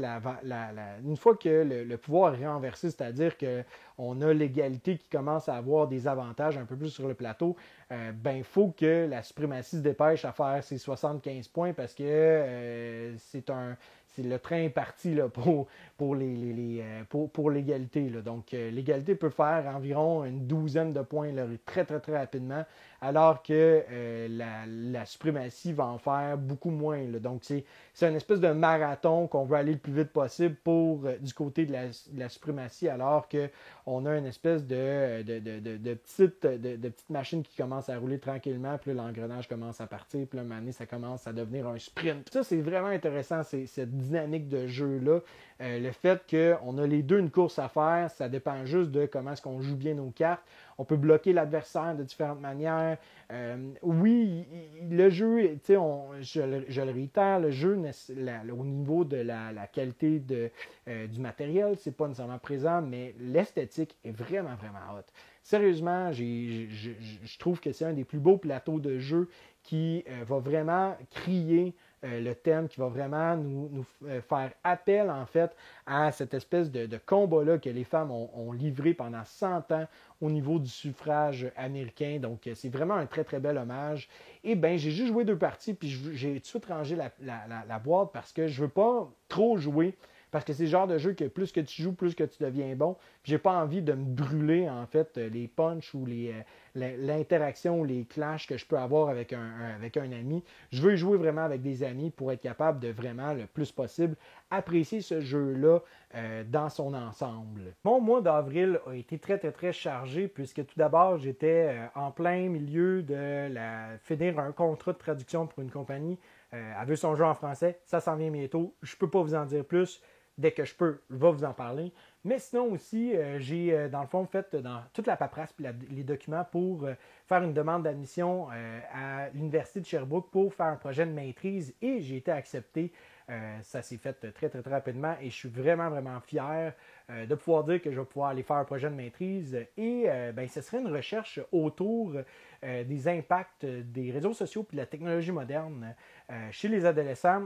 une fois que le pouvoir est renversé, c'est-à-dire qu'on a l'égalité qui commence à avoir des avantages un peu plus sur le plateau, il faut que la suprématie se dépêche à faire ses 75 points parce que c'est le train est parti là, pour l'égalité. Là. Donc, l'égalité peut faire environ une douzaine de points là, très rapidement, alors que la suprématie va en faire beaucoup moins. Là. Donc, c'est une espèce de marathon qu'on veut aller le plus vite possible du côté de la suprématie, alors qu'on a une espèce de petite machine qui commence à rouler tranquillement, puis l'engrenage commence à partir, puis là, à un moment donné, ça commence à devenir un sprint. Ça, c'est vraiment intéressant, cette dynamique de jeu-là. Le fait qu'on a les deux une course à faire, ça dépend juste de comment est-ce qu'on joue bien nos cartes. On peut bloquer l'adversaire de différentes manières. Oui, le jeu, je le réitère, le jeu, au niveau de la qualité du matériel, c'est pas nécessairement présent, mais l'esthétique est vraiment hot. Sérieusement, je trouve que c'est un des plus beaux plateaux de jeu qui va vraiment crier le thème qui va vraiment nous faire appel, en fait, à cette espèce de combat-là que les femmes ont livré pendant 100 ans au niveau du suffrage américain. Donc, c'est vraiment un très, très bel hommage. Et bien, j'ai juste joué 2 parties, puis j'ai tout de suite rangé la boîte parce que je ne veux pas trop jouer. Parce que c'est le genre de jeu que plus que tu joues, plus que tu deviens bon. J'ai pas envie de me brûler, en fait, les punchs ou l'interaction ou les clashs que je peux avoir avec un ami. Je veux jouer vraiment avec des amis pour être capable de vraiment, le plus possible, apprécier ce jeu-là dans son ensemble. Mon mois d'avril a été très, très, très chargé puisque tout d'abord, j'étais en plein milieu de finir un contrat de traduction pour une compagnie. Elle veut son jeu en français. Ça s'en vient bientôt. Je ne peux pas vous en dire plus. Dès que je peux, je vais vous en parler. Mais sinon aussi, j'ai dans le fond fait dans toute la paperasse et les documents pour faire une demande d'admission à l'Université de Sherbrooke pour faire un projet de maîtrise et j'ai été accepté. Ça s'est fait très, très, très rapidement et je suis vraiment, vraiment fier de pouvoir dire que je vais pouvoir aller faire un projet de maîtrise. Et ce serait une recherche autour des impacts des réseaux sociaux et de la technologie moderne chez les adolescents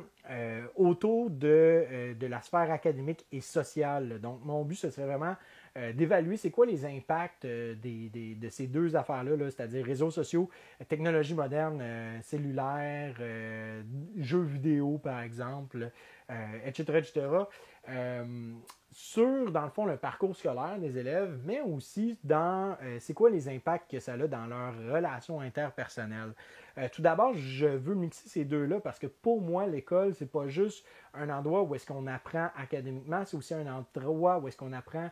autour de la sphère académique et sociale. Donc, mon but, ce serait vraiment d'évaluer c'est quoi les impacts de ces deux affaires-là, c'est-à-dire réseaux sociaux, technologie moderne, cellulaire, jeux vidéo, par exemple, etc., etc., sur, dans le fond, le parcours scolaire des élèves, mais aussi dans c'est quoi les impacts que ça a dans leurs relations interpersonnelles. Tout d'abord, je veux mixer ces deux-là parce que pour moi, l'école, c'est pas juste un endroit où est-ce qu'on apprend académiquement, c'est aussi un endroit où est-ce qu'on apprend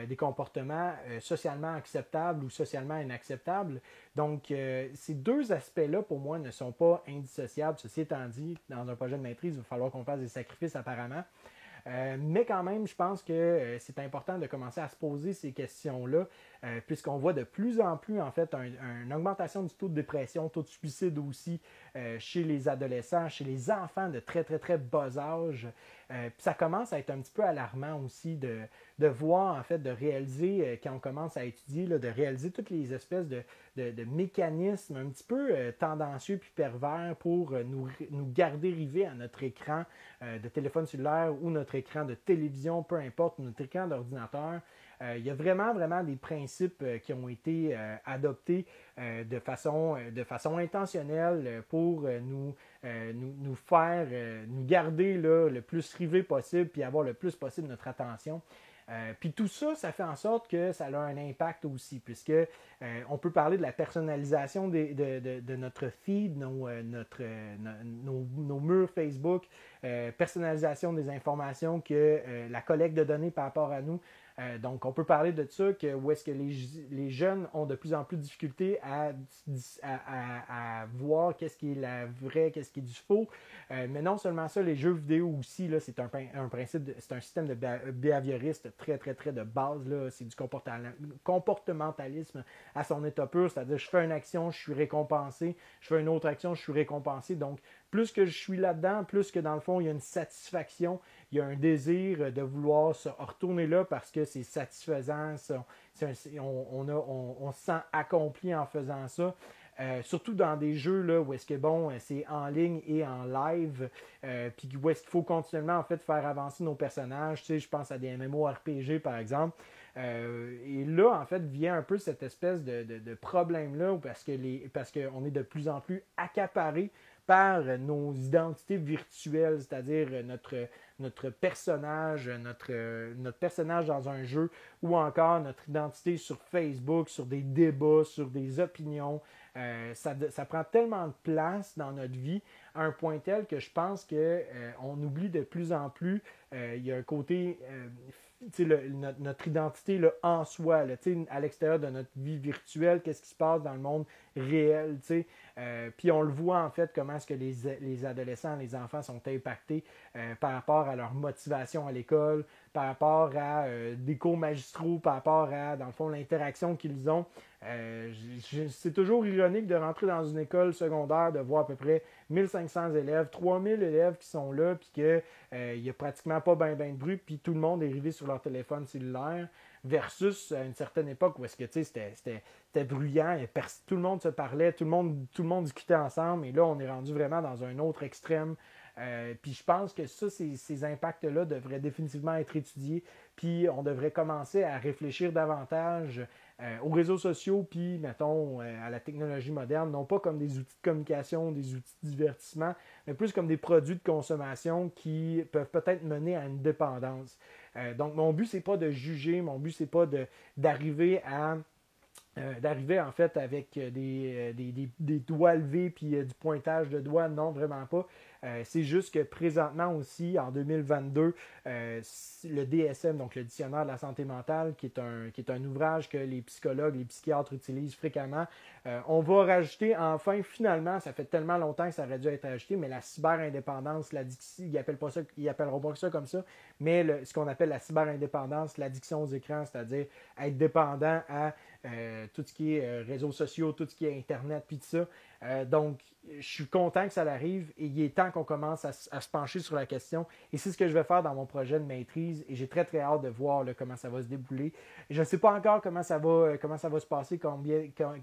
des comportements socialement acceptables ou socialement inacceptables. Donc, ces deux aspects-là, pour moi, ne sont pas indissociables. Ceci étant dit, dans un projet de maîtrise, il va falloir qu'on fasse des sacrifices apparemment. Mais quand même, je pense que c'est important de commencer à se poser ces questions-là, puisqu'on voit de plus en plus, en fait, une augmentation du taux de dépression, taux de suicide aussi chez les adolescents, chez les enfants de très, très, très bas âge. Puis ça commence à être un petit peu alarmant aussi de voir, en fait, de réaliser, quand on commence à étudier, là, de réaliser toutes les espèces de mécanismes un petit peu tendancieux puis pervers pour nous garder rivés à notre écran de téléphone cellulaire ou notre écran de télévision, peu importe, notre écran d'ordinateur. Il y a vraiment, vraiment des principes qui ont été adoptés de façon intentionnelle pour nous faire, nous garder là, le plus rivés possible puis avoir le plus possible notre attention. Puis tout ça, ça fait en sorte que ça a un impact aussi, puisque on peut parler de la personnalisation de notre feed, nos murs Facebook, personnalisation des informations que la collecte de données par rapport à nous. Donc, on peut parler de ça, où est-ce que les jeunes ont de plus en plus de difficultés à voir qu'est-ce qui est la vraie, qu'est-ce qui est du faux. Mais non seulement ça, les jeux vidéo aussi, là, c'est un principe, c'est un système de behavioriste très, très, très de base. Là, c'est du comportementalisme à son état pur, c'est-à-dire je fais une action, je suis récompensé, je fais une autre action, je suis récompensé. Donc, plus que je suis là-dedans, plus que dans le fond, il y a une satisfaction, il y a un désir de vouloir se retourner là parce que c'est satisfaisant, on se sent accompli en faisant ça. Surtout dans des jeux là, où est-ce que c'est en ligne et en live, puis où est-ce qu'il faut continuellement en fait faire avancer nos personnages. Tu sais, je pense à des MMORPG par exemple. Et là, en fait, vient un peu cette espèce de problème-là parce qu'on est de plus en plus accaparé par nos identités virtuelles, c'est-à-dire notre personnage, notre personnage dans un jeu ou encore notre identité sur Facebook, sur des débats, sur des opinions. Ça prend tellement de place dans notre vie à un point tel que je pense qu'on oublie de plus en plus. Il y a un côté, notre identité là, en soi, là, à l'extérieur de notre vie virtuelle, qu'est-ce qui se passe dans le monde réel. Puis on le voit en fait comment est-ce que les adolescents, les enfants sont impactés par rapport à leur motivation à l'école, par rapport à des cours magistraux, par rapport à, dans le fond, l'interaction qu'ils ont. C'est toujours ironique de rentrer dans une école secondaire, de voir à peu près 1500 élèves, 3000 élèves qui sont là, puis qu'il n'y a pratiquement pas ben de bruit, puis tout le monde est arrivé sur leur téléphone cellulaire, versus à une certaine époque où est-ce que c'était bruyant, tout le monde se parlait, tout le monde discutait ensemble, et là on est rendu vraiment dans un autre extrême Puis je pense que ça, ces impacts-là devraient définitivement être étudiés. Puis on devrait commencer à réfléchir davantage aux réseaux sociaux, puis, mettons, à la technologie moderne, non pas comme des outils de communication, des outils de divertissement, mais plus comme des produits de consommation qui peuvent peut-être mener à une dépendance. Donc, mon but, c'est pas de juger, mon but, c'est pas d'arriver en fait avec des doigts levés puis du pointage de doigts, non, vraiment pas. C'est juste que présentement aussi, en 2022, le DSM, donc le Dictionnaire de la santé mentale, qui est un ouvrage que les psychologues, les psychiatres utilisent fréquemment, on va rajouter enfin, finalement, ça fait tellement longtemps que ça aurait dû être ajouté, mais la cyberindépendance, l'addiction, ils appelleront pas ça comme ça, mais ce qu'on appelle la cyberindépendance, l'addiction aux écrans, c'est-à-dire être dépendant à tout ce qui est réseaux sociaux, tout ce qui est Internet, puis tout ça. Donc, je suis content que ça arrive et il est temps qu'on commence à se pencher sur la question. Et c'est ce que je vais faire dans mon projet de maîtrise et j'ai très, très hâte de voir là, comment ça va se débouler. Je ne sais pas encore comment ça va se passer,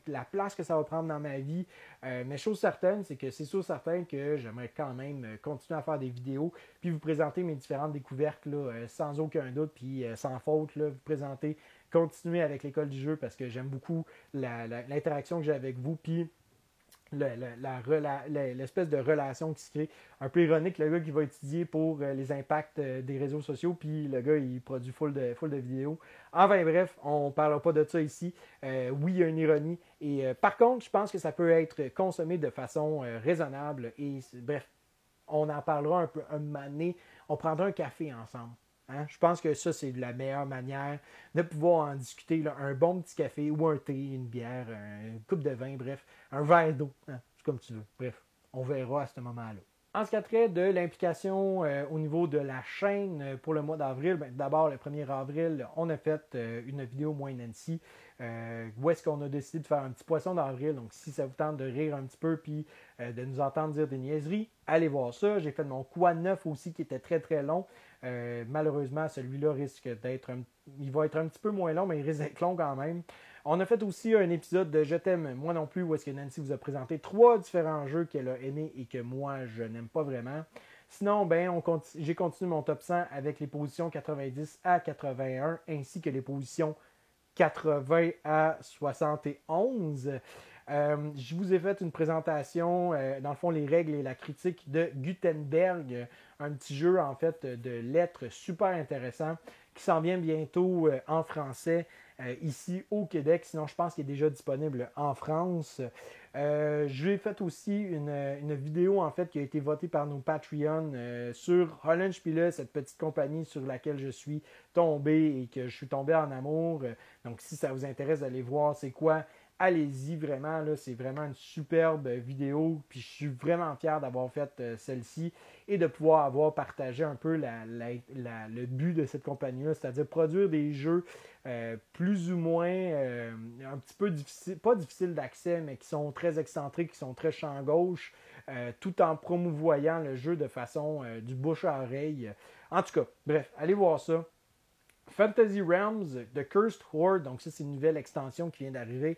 la place que ça va prendre dans ma vie, mais chose certaine, c'est sûr certain que j'aimerais quand même continuer à faire des vidéos puis vous présenter mes différentes découvertes là, sans aucun doute puis sans faute, là, vous présenter, continuer avec l'école du jeu parce que j'aime beaucoup l'interaction que j'ai avec vous puis l'espèce de relation qui se crée. Un peu ironique, le gars qui va étudier pour les impacts des réseaux sociaux, puis le gars, il produit full de vidéos. Enfin bref, on ne parlera pas de ça ici. Oui, il y a une ironie. Et par contre, je pense que ça peut être consommé de façon raisonnable. Et bref, on en parlera un peu un moment donné. On prendra un café ensemble. Hein? Je pense que ça, c'est la meilleure manière de pouvoir en discuter. Là, un bon petit café ou un thé, une bière, une coupe de vin, bref, un verre d'eau. Hein? C'est comme tu veux. Bref, on verra à ce moment-là. En ce qui a trait de l'implication au niveau de la chaîne pour le mois d'avril, d'abord le 1er avril, on a fait une vidéo moi et Nancy où est-ce qu'on a décidé de faire un petit poisson d'avril. Donc si ça vous tente de rire un petit peu puis de nous entendre dire des niaiseries, allez voir ça. J'ai fait mon Quoi 9 aussi qui était très très long. Malheureusement, celui-là risque d'être il va être un petit peu moins long, mais il risque d'être long quand même. On a fait aussi un épisode de Je t'aime, moi non plus, où est-ce que Nancy vous a présenté 3 différents jeux qu'elle a aimés et que moi, je n'aime pas vraiment. Sinon, j'ai continué mon top 100 avec les positions 90 à 81, ainsi que les positions 80 à 71. Je vous ai fait une présentation, dans le fond, les règles et la critique de Gutenberg, un petit jeu, en fait, de lettres super intéressant qui s'en vient bientôt en français ici au Québec. Sinon, je pense qu'il est déjà disponible en France. J'ai fait aussi une vidéo, en fait, qui a été votée par nos Patreons sur Hollandspiele, cette petite compagnie sur laquelle je suis tombé et que je suis tombé en amour. Donc, si ça vous intéresse d'aller voir c'est quoi, allez-y vraiment, là, c'est vraiment une superbe vidéo. Puis je suis vraiment fier d'avoir fait celle-ci et de pouvoir avoir partagé un peu le but de cette compagnie-là, c'est-à-dire produire des jeux plus ou moins un petit peu difficiles, pas difficiles d'accès, mais qui sont très excentriques, qui sont très champ gauche, tout en promouvoyant le jeu de façon du bouche à oreille. En tout cas, bref, allez voir ça. Fantasy Realms, The Cursed Horde, donc ça c'est une nouvelle extension qui vient d'arriver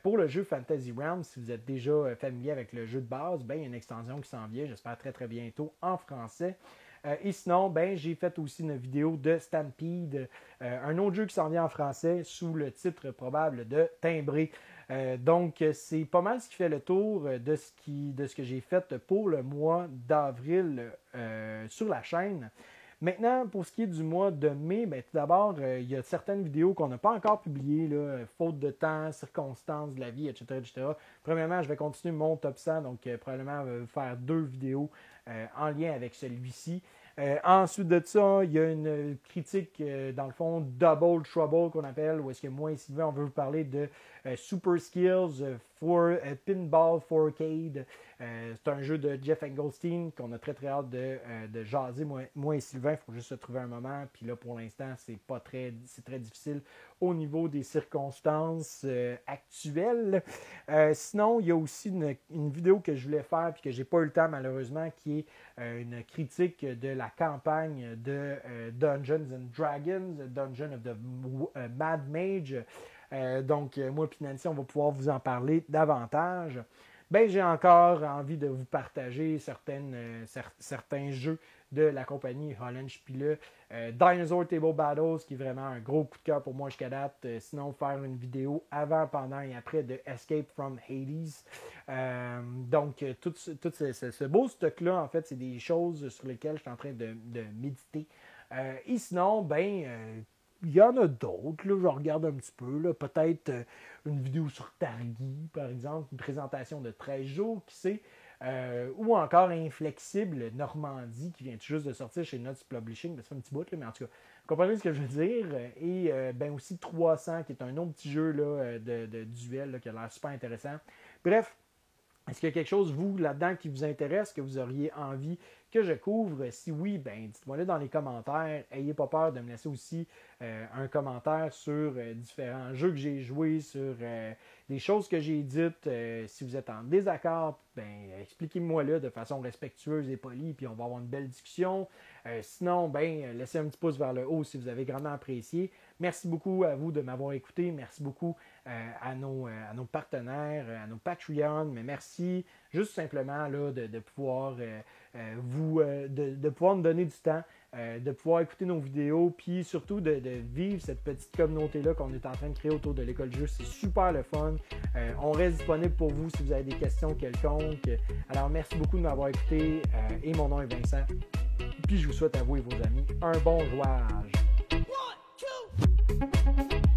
pour le jeu Fantasy Realms. Si vous êtes déjà familier avec le jeu de base, il y a une extension qui s'en vient, j'espère très très bientôt en français. Et sinon, j'ai fait aussi une vidéo de Stampede, un autre jeu qui s'en vient en français sous le titre probable de Timbré. Donc c'est pas mal ce qui fait le tour de ce que j'ai fait pour le mois d'avril sur la chaîne. Maintenant, pour ce qui est du mois de mai, tout d'abord, il y a certaines vidéos qu'on n'a pas encore publiées, là, faute de temps, circonstances de la vie, etc., etc. Premièrement, je vais continuer mon top 100, donc probablement faire 2 vidéos en lien avec celui-ci. Ensuite de ça, il y a une critique, dans le fond, Double Trouble qu'on appelle, où est-ce que moi et Sylvain, on veut vous parler de Super Skills for Pinball 4Arcade. C'est un jeu de Jeff Engelstein qu'on a très très hâte de jaser, moi et Sylvain. Il faut juste se trouver un moment. Puis là, pour l'instant, c'est très difficile au niveau des circonstances actuelles. Sinon, il y a aussi une vidéo que je voulais faire puis que j'ai pas eu le temps malheureusement, qui est une critique de la campagne de Dungeons and Dragons, Dungeon of the Mad Mage. Donc, moi et Nancy, on va pouvoir vous en parler davantage. ben j'ai encore envie de vous partager certains jeux de la compagnie Holland Spiele. Dinosaur Table Battles, qui est vraiment un gros coup de cœur pour moi jusqu'à date. Sinon, faire une vidéo avant, pendant et après de Escape from Hades. Donc, tout ce beau stock-là, en fait, c'est des choses sur lesquelles je suis en train de méditer. Et sinon, il y en a d'autres, là, je regarde un petit peu, là, peut-être une vidéo sur Targi, par exemple, une présentation de 13 jours, qui sait, ou encore Inflexible Normandie, qui vient tout juste de sortir chez Nuts Publishing, ça fait un petit bout, là, mais en tout cas, vous comprenez ce que je veux dire, et aussi 300, qui est un autre petit jeu là, de duel là, qui a l'air super intéressant. Bref, est-ce qu'il y a quelque chose, vous, là-dedans, qui vous intéresse, que vous auriez envie que je couvre? Si oui, dites-moi-le dans les commentaires. Ayez pas peur de me laisser aussi un commentaire sur différents jeux que j'ai joués, sur des choses que j'ai dites. Si vous êtes en désaccord, expliquez-moi-le de façon respectueuse et polie, puis on va avoir une belle discussion. Sinon, laissez un petit pouce vers le haut si vous avez grandement apprécié. Merci beaucoup à vous de m'avoir écouté. Merci beaucoup à nos partenaires, à nos Patreons. Mais merci juste simplement là, de pouvoir de pouvoir me donner du temps, de pouvoir écouter nos vidéos, puis surtout de vivre cette petite communauté-là qu'on est en train de créer autour de l'école du jeu. C'est super le fun. On reste disponible pour vous si vous avez des questions quelconques. Alors, merci beaucoup de m'avoir écouté. Et mon nom est Vincent. Puis je vous souhaite à vous et vos amis un bon jouage. 1, 2